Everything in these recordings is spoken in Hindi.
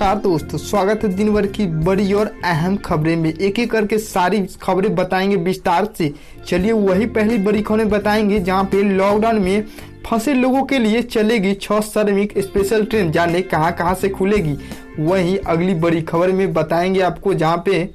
नमस्कार दोस्तों, स्वागत है दिन भर की बड़ी और अहम खबरें में। एक एक करके सारी खबरें बताएंगे विस्तार से। चलिए वही पहली बड़ी खबरें बताएंगे जहां पे लॉकडाउन में फंसे लोगों के लिए चलेगी 6 श्रमिक स्पेशल ट्रेन। जाने कहां से खुलेगी। वहीं अगली बड़ी खबर में बताएंगे आपको जहां पे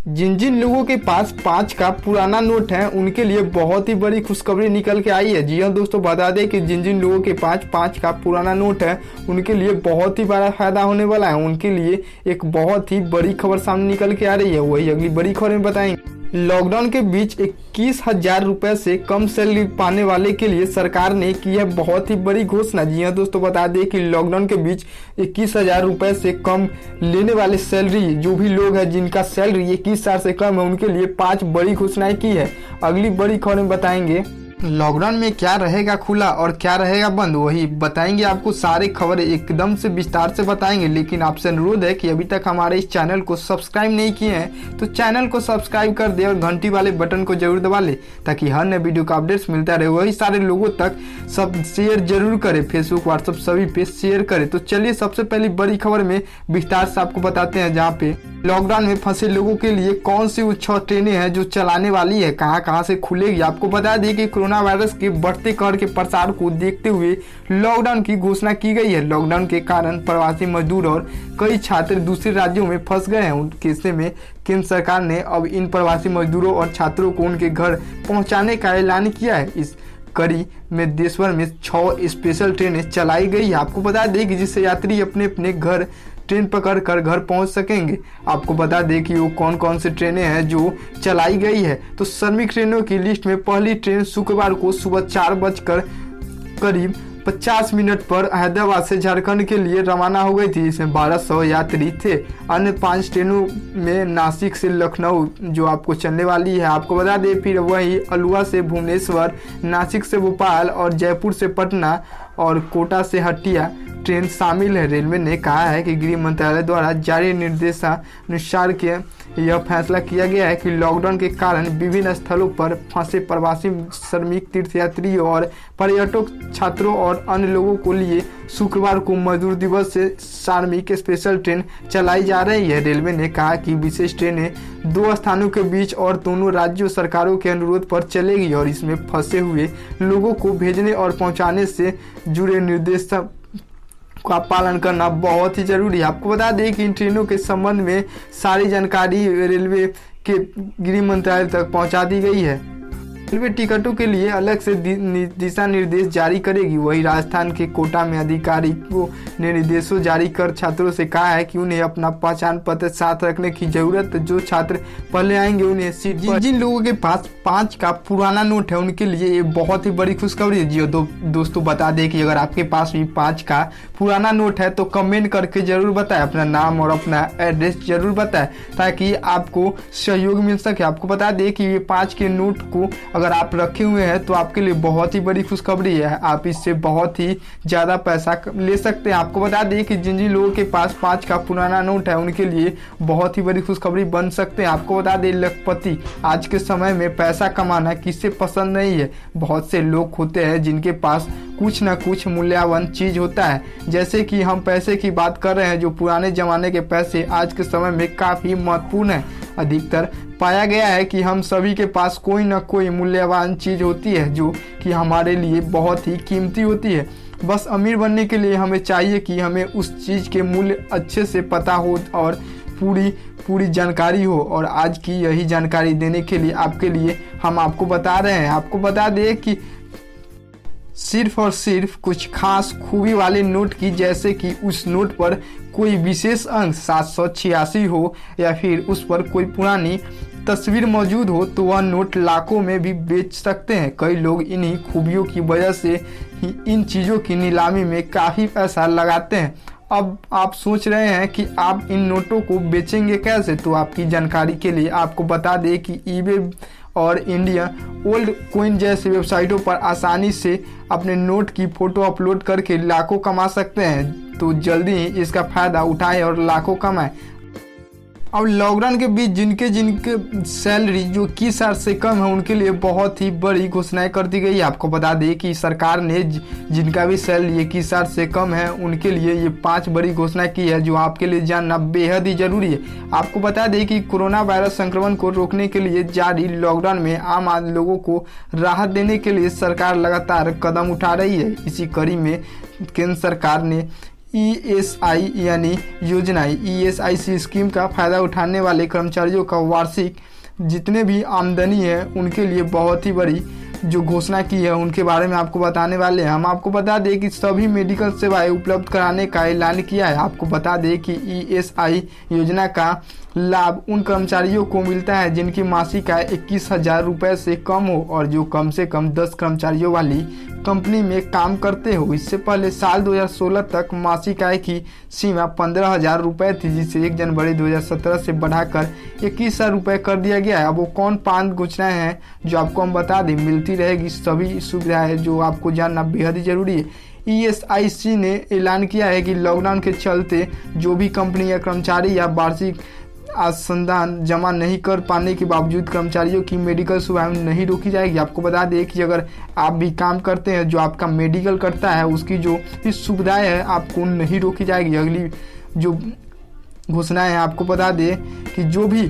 जिन जिन लोगों के पास 5 का पुराना नोट है उनके लिए बहुत ही बड़ी खुशखबरी निकल के आई है। जी हाँ दोस्तों, बता दें कि जिन जिन लोगों के पास 5 का पुराना नोट है उनके लिए बहुत ही बड़ा फायदा होने वाला है। उनके लिए एक बहुत ही बड़ी खबर सामने निकल के आ रही है। वही अगली बड़ी खबर में बताएंगे। लॉकडाउन के बीच 21,000 रुपए से कम सैलरी पाने वाले के लिए सरकार ने की है बहुत ही बड़ी घोषणा। जी हाँ दोस्तों, बता दें कि लॉकडाउन के बीच 21,000 रुपए से कम लेने वाले सैलरी जो भी लोग हैं जिनका सैलरी 21,000 से कम है उनके लिए 5 बड़ी घोषणाएं की है। अगली बड़ी खबर में बताएंगे लॉकडाउन में क्या रहेगा खुला और क्या रहेगा बंद, वही बताएंगे आपको। सारे खबर एकदम से विस्तार से बताएंगे, लेकिन आपसे अनुरोध है कि अभी तक हमारे इस चैनल को सब्सक्राइब नहीं किए हैं तो चैनल को सब्सक्राइब कर दे और घंटी वाले बटन को जरूर दबा ले ताकि हर नए वीडियो का अपडेट्स मिलता रहे। वही सारे लोगों तक सब शेयर जरूर करें, फेसबुक व्हाट्सएप सभी पे शेयर करें। तो चलिए सबसे पहली बड़ी खबर में विस्तार से आपको बताते हैं जहाँ पे लॉकडाउन में फंसे लोगों के लिए कौन सी वो 6 ट्रेनें हैं जो चलाने वाली है, कहां से खुलेगी। आपको बता दें कि कोरोना वायरस के बढ़ते कहर के प्रसार को देखते हुए लॉकडाउन की घोषणा की गई है। लॉकडाउन के कारण प्रवासी मजदूर और कई छात्र दूसरे राज्यों में फंस गए हैं। उनके ऐसे में केंद्र सरकार ने अब इन प्रवासी मजदूरों और छात्रों को उनके घर पहुंचाने का ऐलान किया है। इस कड़ी में देश भर में 6 स्पेशल ट्रेनें चलाई गई है। आपको बता दें कि जिससे यात्री अपने अपने घर ट्रेन पकड़कर घर पहुंच सकेंगे। आपको बता दें कि वो कौन कौन सी ट्रेनें हैं जो चलाई गई है। तो श्रमिक ट्रेनों की लिस्ट में पहली ट्रेन शुक्रवार को सुबह 4 करीब 50 मिनट पर हैदराबाद से झारखंड के लिए रवाना हो गई थी। इसमें 1200 यात्री थे। अन्य 5 ट्रेनों में नासिक से लखनऊ जो आपको चलने वाली है। आपको बता दें फिर वही अलुआ से भुवनेश्वर, नासिक से भोपाल और जयपुर से पटना और कोटा से हटिया ट्रेन शामिल है। रेलवे ने कहा है कि गृह मंत्रालय द्वारा जारी निर्देशानुसार के यह फैसला किया गया है कि लॉकडाउन के कारण विभिन्न स्थलों पर फंसे प्रवासी श्रमिक तीर्थयात्रियों और पर्यटक छात्रों और अन्य लोगों को लिए शुक्रवार को मजदूर दिवस से श्रमिक स्पेशल ट्रेन चलाई जा रही है। रेलवे ने कहा कि विशेष ट्रेनें 2 स्थानों के बीच और दोनों राज्यों सरकारों के अनुरोध पर चलेगी और इसमें फंसे हुए लोगों को भेजने और पहुंचाने से जुड़े निर्देश का पालन करना बहुत ही जरूरी है। आपको बता दें कि इन ट्रेनों के संबंध में सारी जानकारी रेलवे के गृह मंत्रालय तक पहुंचा दी गई है। रेलवे टिकटों के लिए अलग से दिशा निर्देश जारी करेगी। वही राजस्थान के कोटा में अधिकारियों ने निर्देशों जारी कर छात्रों से कहा है कि उन्हें अपना पहचान पत्र साथ रखने की जरूरत है। जो छात्र पहले आएंगे उन्हें सीट जिन लोगों के पास 5 का पुराना नोट है उनके लिए ये बहुत ही बड़ी खुशखबरी है। जी दोस्तों, बता दें कि अगर आपके पास भी 5 का पुराना नोट है तो कमेंट करके जरूर बताएं, अपना नाम और अपना एड्रेस जरूर बताएं ताकि आपको सहयोग मिल सके। आपको बता दें कि ये 5 के नोट को अगर आप रखे हुए हैं तो आपके लिए बहुत ही बड़ी खुशखबरी है। आप इससे बहुत ही ज़्यादा पैसा ले सकते हैं। आपको बता दें कि जिन जिन लोगों के पास 5 का पुराना नोट है उनके लिए बहुत ही बड़ी खुशखबरी बन सकते हैं। आपको बता दें लखपति आज के समय में पैसा कमाना किसे पसंद नहीं है। बहुत से लोग होते हैं जिनके पास कुछ ना कुछ मूल्यवान चीज होता है। जैसे कि हम पैसे की बात कर रहे हैं, जो पुराने जमाने के पैसे आज के समय में काफ़ी महत्वपूर्ण है। अधिकतर पाया गया है कि हम सभी के पास कोई ना कोई मूल्यवान चीज़ होती है जो कि हमारे लिए बहुत ही कीमती होती है। बस अमीर बनने के लिए हमें चाहिए कि हमें उस चीज़ के मूल्य अच्छे से पता हो और पूरी जानकारी हो। और आज की यही जानकारी देने के लिए आपके लिए हम आपको बता रहे हैं। आपको बता दें कि सिर्फ और सिर्फ कुछ खास खूबी वाले नोट की, जैसे कि उस नोट पर कोई विशेष अंक 786 हो या फिर उस पर कोई पुरानी तस्वीर मौजूद हो तो वह नोट लाखों में भी बेच सकते हैं। कई लोग इन्हीं खूबियों की वजह से ही इन चीज़ों की नीलामी में काफ़ी पैसा लगाते हैं। अब आप सोच रहे हैं कि आप इन नोटों को बेचेंगे कैसे, तो आपकी जानकारी के लिए आपको बता दें कि ईबे और इंडिया ओल्ड कॉइन जैसी वेबसाइटों पर आसानी से अपने नोट की फ़ोटो अपलोड करके लाखों कमा सकते हैं। तो जल्दी ही इसका फ़ायदा उठाएं और लाखों कमाएं। अब लॉकडाउन के बीच जिनके जिनके सैलरी जो 21,000 से कम है उनके लिए बहुत ही बड़ी घोषणाएं कर दी गई है। आपको बता दें कि सरकार ने जिनका भी सैलरी 21,000 से कम है उनके लिए ये 5 बड़ी घोषणा की है जो आपके लिए जानना बेहद ही जरूरी है। आपको बता दें कि कोरोना वायरस संक्रमण को रोकने के लिए जारी लॉकडाउन में आम आदमी लोगों को राहत देने के लिए सरकार लगातार कदम उठा रही है। इसी कड़ी में केंद्र सरकार ने ESI यानी योजना ESIC स्कीम का फायदा उठाने वाले कर्मचारियों का वार्षिक जितने भी आमदनी है उनके लिए बहुत ही बड़ी जो घोषणा की है उनके बारे में आपको बताने वाले हैं। हम आपको बता दें कि सभी मेडिकल सेवाएं उपलब्ध कराने का ऐलान किया है। आपको बता दें कि ESI योजना का लाभ उन कर्मचारियों को मिलता है जिनकी मासिक आय 21,000 रुपये से कम हो और जो कम से कम 10 कर्मचारियों वाली कंपनी में काम करते हो। इससे पहले साल 2016 तक मासिक आय की सीमा 15,000 रुपये थी, जिसे 1 जनवरी 2017 से बढ़ाकर 21,000 रुपये कर दिया गया है। अब वो कौन 5 घोषणाएं हैं जो आपको हम बता दें, मिलती रहेगी सभी सुविधाएं जो आपको जानना बेहद ही जरूरी है। ESIC ने ऐलान किया है कि लॉकडाउन के चलते जो भी कंपनी या कर्मचारी या वार्षिक अनुदान जमा नहीं कर पाने के बावजूद कर्मचारियों की मेडिकल सुविधाएं नहीं रोकी जाएगी। आपको बता दें कि अगर आप भी काम करते हैं जो आपका मेडिकल करता है उसकी जो इस सुविधाएं है आपको नहीं रोकी जाएगी। अगली जो घोषणाएं है आपको बता दें कि जो भी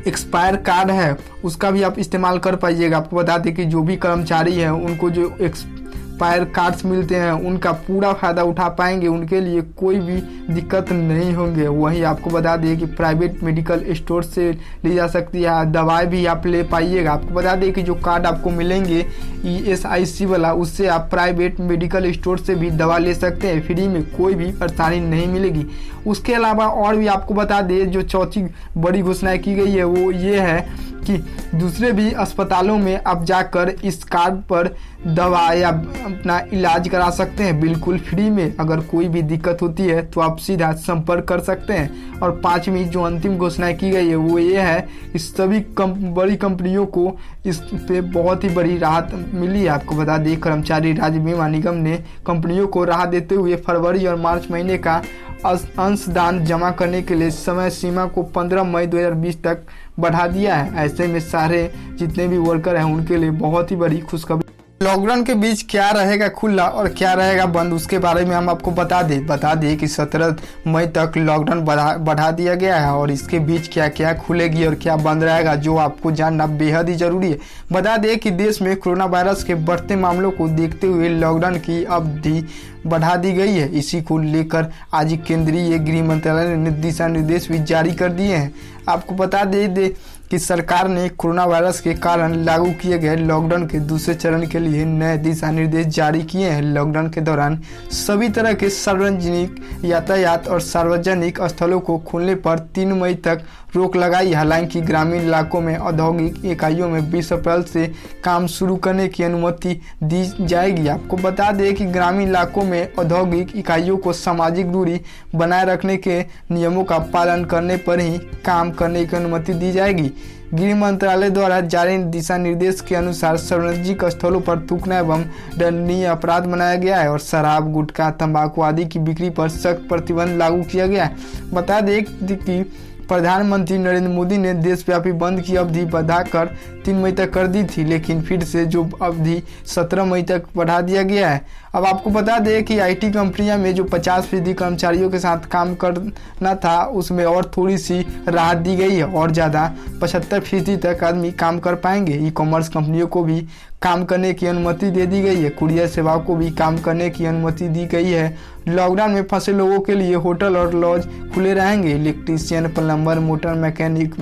एक्सपायर कार्ड है उसका भी आप इस्तेमाल कर पाइएगा। आपको बता दें कि जो भी कर्मचारी है उनको जो एक्सपायर कार्ड्स मिलते हैं उनका पूरा फायदा उठा पाएंगे, उनके लिए कोई भी दिक्कत नहीं होंगे। वहीं आपको बता दें कि प्राइवेट मेडिकल स्टोर से ली जा सकती है, दवाएं भी आप ले पाइएगा। आपको बता दें कि जो कार्ड आपको मिलेंगे ESIC वाला उससे आप प्राइवेट मेडिकल स्टोर से भी दवा ले सकते हैं, फ्री में, कोई भी परेशानी नहीं मिलेगी। उसके अलावा और भी आपको बता दें जो चौथी बड़ी घोषणा की गई है वो ये है कि दूसरे भी अस्पतालों में आप जाकर इस कार्ड पर दवा या अपना इलाज करा सकते हैं बिल्कुल फ्री में। अगर कोई भी दिक्कत होती है तो आप सीधा संपर्क कर सकते हैं। और 5वीं जो अंतिम घोषणा की गई है वो ये है कि सभी बड़ी कंपनियों को इस पे बहुत ही बड़ी राहत मिली है। आपको बता दें कर्मचारी राज्य बीमा निगम ने कंपनियों को राहत देते हुए फरवरी और मार्च महीने का अंशदान जमा करने के लिए समय सीमा को 15 मई 2020 तक बढ़ा दिया है। ऐसे में सारे जितने भी वर्कर हैं उनके लिए बहुत ही बड़ी खुशखबरी। लॉकडाउन के बीच क्या रहेगा खुला और क्या रहेगा बंद उसके बारे में हम आपको बता दें कि 17 मई तक लॉकडाउन बढ़ा दिया गया है और इसके बीच क्या क्या खुलेगी और क्या बंद रहेगा जो आपको जानना बेहद ही जरूरी है। बता दें कि देश में कोरोना वायरस के बढ़ते मामलों को देखते हुए लॉकडाउन की अवधि बढ़ा दी गई है। इसी को लेकर आज केंद्रीय गृह मंत्रालय ने दिशा निर्देश भी जारी कर दिए हैं। आपको बता दें कि सरकार ने कोरोना वायरस के कारण लागू किए गए लॉकडाउन के दूसरे चरण के लिए नए दिशा निर्देश जारी किए हैं। लॉकडाउन के दौरान सभी तरह के सार्वजनिक यातायात और सार्वजनिक स्थलों को खोलने पर 3 मई तक रोक लगाई। हालांकि ग्रामीण इलाकों में औद्योगिक इकाइयों में 20 अप्रैल से काम शुरू करने की अनुमति दी जाएगी। आपको बता दें कि ग्रामीण इलाकों में औद्योगिक इकाइयों को सामाजिक दूरी बनाए रखने के नियमों का पालन करने पर ही काम करने की अनुमति दी जाएगी। गृह मंत्रालय द्वारा जारी दिशा निर्देश के अनुसार सार्वजनिक स्थलों पर थूकना एवं दंडनीय अपराध बनाया गया है और शराब, गुटखा, तंबाकू आदि की बिक्री पर सख्त प्रतिबंध लागू किया गया है। बता दें कि प्रधानमंत्री नरेंद्र मोदी ने देशव्यापी बंद की अवधि बढ़ाकर 3 मई तक कर दी थी, लेकिन फिर से जो अवधि 17 मई तक बढ़ा दिया गया है। अब आपको बता दें कि IT कंपनियां में जो 50% कर्मचारियों के साथ काम करना था उसमें और थोड़ी सी राहत दी गई है और ज़्यादा 75% तक आदमी काम कर पाएंगे। ई-कॉमर्स कंपनियों को भी काम करने की अनुमति दे दी गई है। कुरियर सेवाओं को भी काम करने की अनुमति दी गई है। लॉकडाउन में फंसे लोगों के लिए होटल और लॉज खुले रहेंगे। इलेक्ट्रीशियन, प्लम्बर, मोटर मैकेनिक,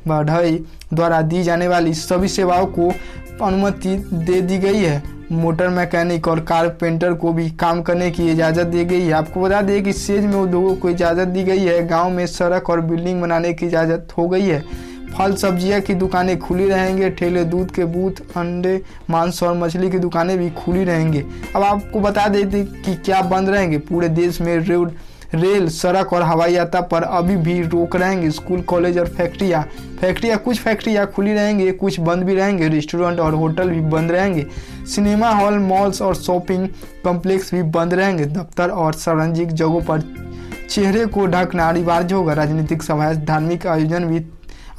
बढ़ई द्वारा दी जाने वाली सभी सेवाओं को अनुमति दे दी गई है। मोटर मैकेनिक और कारपेंटर को भी काम करने की इजाज़त दी गई है। आपको बता दें कि सेज में उद्योगों को इजाज़त दी गई है। गांव में सड़क और बिल्डिंग बनाने की इजाज़त हो गई है। फल सब्जियां की दुकानें खुली रहेंगे। ठेले, दूध के बूथ, अंडे, मांस और मछली की दुकानें भी खुली रहेंगे। अब आपको बता देते कि क्या बंद रहेंगे। पूरे देश में रेल, सड़क और हवाई यात्रा पर अभी भी रोक रहेंगे। स्कूल, कॉलेज और फैक्ट्रियाँ कुछ फैक्ट्रियाँ खुली रहेंगे, कुछ बंद भी रहेंगे। रेस्टोरेंट और होटल भी बंद रहेंगे। सिनेमा हॉल, मॉल्स और शॉपिंग कॉम्प्लेक्स भी बंद रहेंगे। दफ्तर और सार्वजनिक जगहों पर चेहरे को ढकना अनिवार्य होगा। राजनीतिक सभाएं, धार्मिक आयोजन भी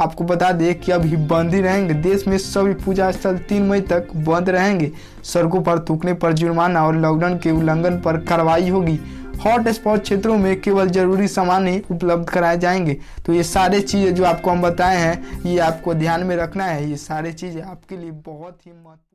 आपको बता दें कि अभी बंद ही रहेंगे। देश में सभी पूजा स्थल 3 मई तक बंद रहेंगे। सड़कों पर थूकने पर जुर्माना और लॉकडाउन के उल्लंघन पर कार्रवाई होगी। हॉट स्पॉट क्षेत्रों में केवल जरूरी सामान ही उपलब्ध कराए जाएंगे। तो ये सारे चीज़ें जो आपको हम बताए हैं, ये आपको ध्यान में रखना है। ये सारी चीज़ें आपके लिए बहुत ही महत्वपूर्ण